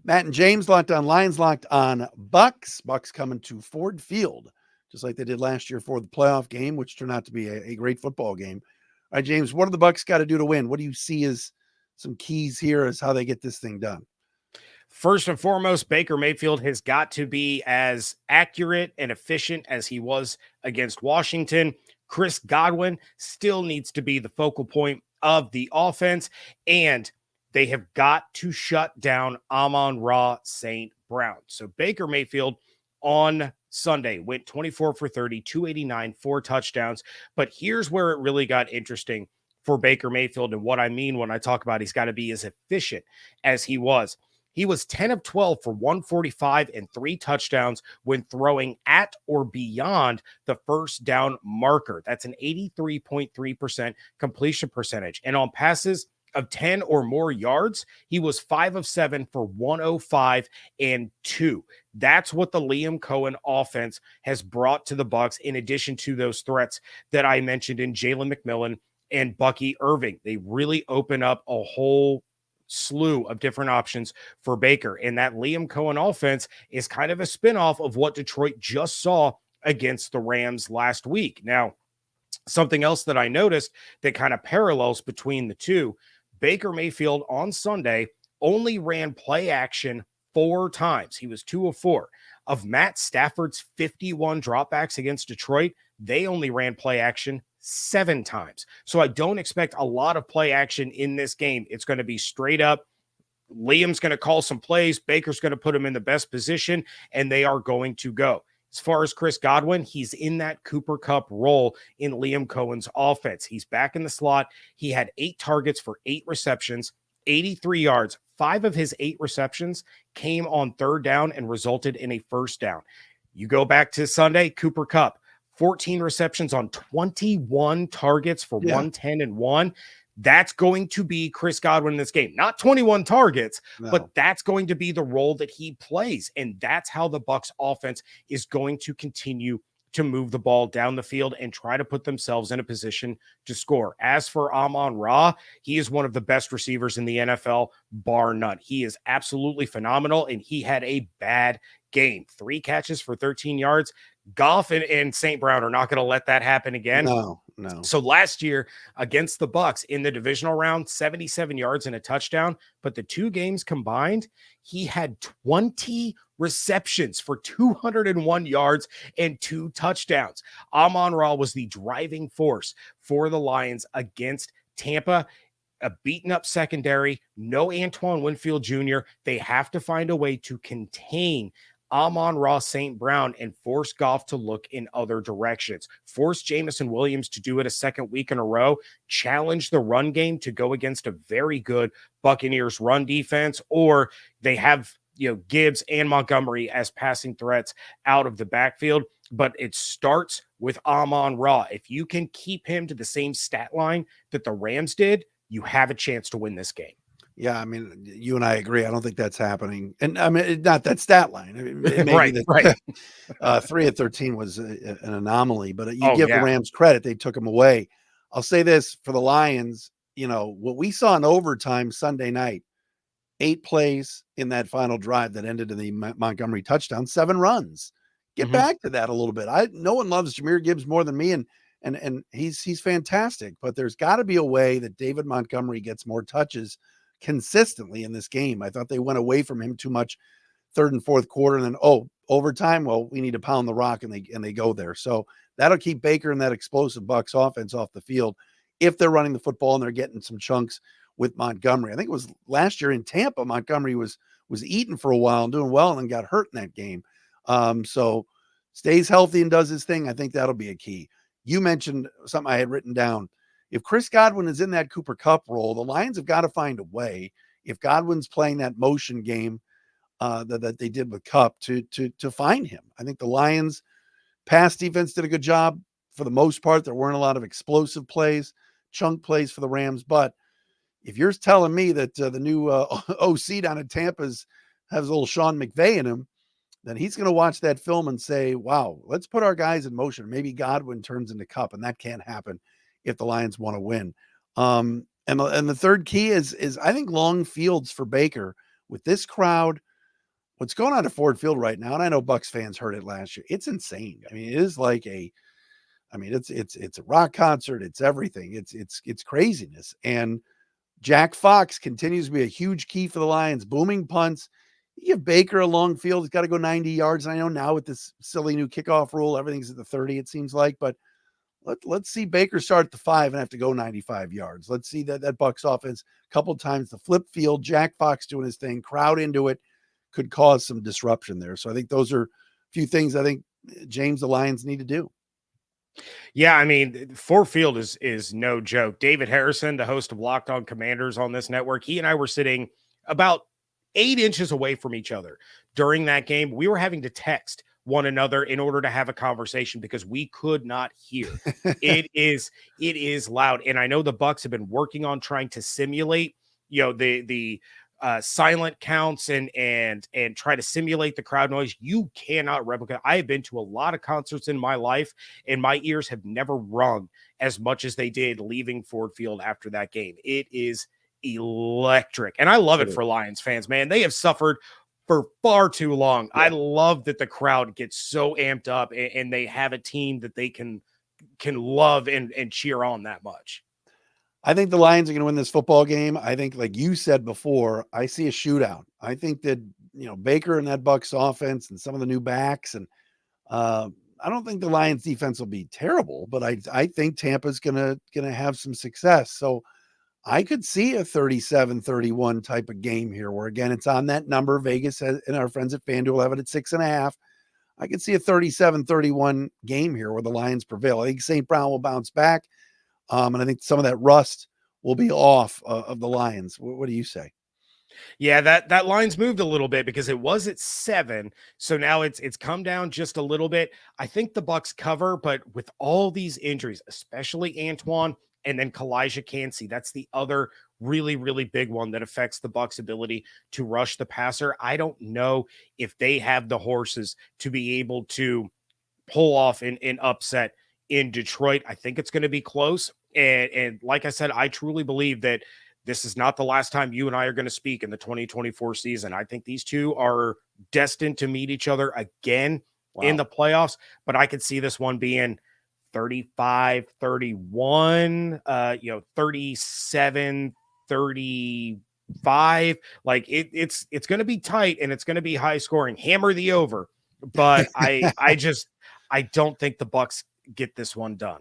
Matt and James locked on Lions, locked on Bucks. Bucks coming to Ford Field, just like they did last year for the playoff game, which turned out to be a great football game. All right, James, what do the Bucks got to do to win? What do you see as some keys here as how they get this thing done? First and foremost, Baker Mayfield has got to be as accurate and efficient as he was against Washington. Chris Godwin still needs to be the focal point of the offense, and they have got to shut down Amon-Ra St. Brown. So Baker Mayfield on Sunday went 24 for 30, 289, 4 touchdowns. But here's where it really got interesting for Baker Mayfield, and what I mean when I talk about he's got to be as efficient as he was. He was 10 of 12 for 145 and 3 touchdowns when throwing at or beyond the first down marker. That's an 83.3% completion percentage. And on passes of 10 or more yards, he was 5 of 7 for 105 and 2. That's what the Liam Cohen offense has brought to the Bucs, in addition to those threats that I mentioned in Jalen McMillan and Bucky Irving. They really open up a whole slew of different options for Baker. And that Liam Cohen offense is kind of a spinoff of what Detroit just saw against the Rams last week. Now, something else that I noticed that kind of parallels between the two, Baker Mayfield on Sunday only ran play action 4 times. He was 2 of 4. Of Matt Stafford's 51 dropbacks against Detroit, they only ran play action 7 times. So I don't expect a lot of play action in this game. It's going to be straight up. Liam's going to call some plays. Baker's going to put him in the best position, and they are going to go. As far as Chris Godwin, he's in that Cooper Kupp role in Liam Cohen's offense. He's back in the slot. He had 8 targets for 8 receptions, 83 yards. 5 of his 8 receptions came on 3rd down and resulted in a 1st down. You go back to Sunday, Cooper Kupp, 14 receptions on 21 targets for 110 and 1. That's going to be Chris Godwin in this game. Not 21 targets, but that's going to be the role that he plays. And that's how the Bucs offense is going to continue to move the ball down the field and try to put themselves in a position to score. As for Amon-Ra, he is one of the best receivers in the NFL, bar none. He is absolutely phenomenal, and he had a bad game. 3 catches for 13 yards. Goff and St. Brown are not going to let that happen again. No. So last year against the Bucs in the divisional round, 77 yards and a touchdown. But the 2 games combined, he had 20 receptions for 201 yards and 2 touchdowns. Amon-Ra was the driving force for the Lions against Tampa. A beaten up secondary, no Antoine Winfield Jr. They have to find a way to contain Amon-Ra St. Brown and force Goff to look in other directions. Force Jamison Williams to do it a second week in a row. Challenge the run game to go against a very good Buccaneers run defense, or they have Gibbs and Montgomery as passing threats out of the backfield. But it starts with Amon-Ra. If you can keep him to the same stat line that the Rams did, you have a chance to win this game. Yeah, I mean, you and I agree. I don't think that's happening. And I mean, not that stat line. It may right, be that, right. 3 of 13 was an anomaly, but you give the Rams credit. They took them away. I'll say this for the Lions, what we saw in overtime Sunday night, 8 plays in that final drive that ended in the Montgomery touchdown, 7 runs. Get back to that a little bit. No one loves Jahmyr Gibbs more than me, and he's fantastic, but there's got to be a way that David Montgomery gets more touches consistently in this game. I thought they went away from him too much 3rd and 4th quarter, and then overtime. Well, we need to pound the rock, and they go there. So that'll keep Baker and that explosive Bucs offense off the field if they're running the football and they're getting some chunks with Montgomery. I think it was last year in Tampa, Montgomery was eating for a while and doing well, and then got hurt in that game. So stays healthy and does his thing. I think that'll be a key. You mentioned something I had written down. If Chris Godwin is in that Cooper Kupp role, the Lions have got to find a way. If Godwin's playing that motion game that they did with Kupp to find him. I think the Lions pass defense did a good job for the most part. There weren't a lot of explosive plays, chunk plays for the Rams. But if you're telling me that the new OC down at Tampa has a little Sean McVay in him, then he's going to watch that film and say, wow, let's put our guys in motion. Maybe Godwin turns into Kupp, and that can't happen if the Lions want to win. And the third key is I think long fields for Baker with this crowd, what's going on at Ford Field right now, and I know Bucs fans heard it last year. It's insane. I mean, it is like it's a rock concert. It's everything. It's craziness. And Jack Fox continues to be a huge key for the Lions. Booming punts. You give Baker a long field. He's got to go 90 yards. And I know now with this silly new kickoff rule, everything's at the 30, it seems like. But let's see Baker start at the 5 and have to go 95 yards. Let's see that Bucs offense a couple times, the flip field, Jack Fox doing his thing, crowd into it, could cause some disruption there. So I think those are a few things I think, James, the Lions need to do. Yeah, I mean, Ford Field is no joke. David Harrison, the host of Locked On Commanders on this network, he and I were sitting about 8 inches away from each other during that game. We were having to text one another in order to have a conversation because we could not hear. It is loud. And I know the Bucs have been working on trying to simulate, the silent counts and try to simulate the crowd noise. You cannot replicate. I have been to a lot of concerts in my life, and my ears have never rung as much as they did leaving Ford Field after that game. It is electric, and I love it for Lions fans, man. They have suffered for far too long. Yeah. I love that the crowd gets so amped up and they have a team that they can love and cheer on that much. I think the Lions are going to win this football game. I think, like you said before, I see a shootout. I think that, Baker and that Bucs offense and some of the new backs, and I don't think the Lions defense will be terrible, but I think Tampa's going to have some success. So I could see a 37-31 type of game here where, again, it's on that number. Vegas and our friends at FanDuel have it at 6.5. I could see a 37-31 game here where the Lions prevail. I think St. Brown will bounce back. And I think some of that rust will be off of the Lions. What do you say? Yeah, that line's moved a little bit because it was at 7. So now it's come down just a little bit. I think the Bucs cover, but with all these injuries, especially Antoine and then Kalijah Cansey, that's the other really, really big one that affects the Bucs' ability to rush the passer. I don't know if they have the horses to be able to pull off an upset in Detroit. I think it's going to be close. And like I said, I truly believe that this is not the last time you and I are going to speak in the 2024 season. I think these two are destined to meet each other again in the playoffs, but I could see this one being 35-31, 37-35. Like it's going to be tight and it's going to be high scoring. Hammer the over. But I don't think the Bucs get this one done.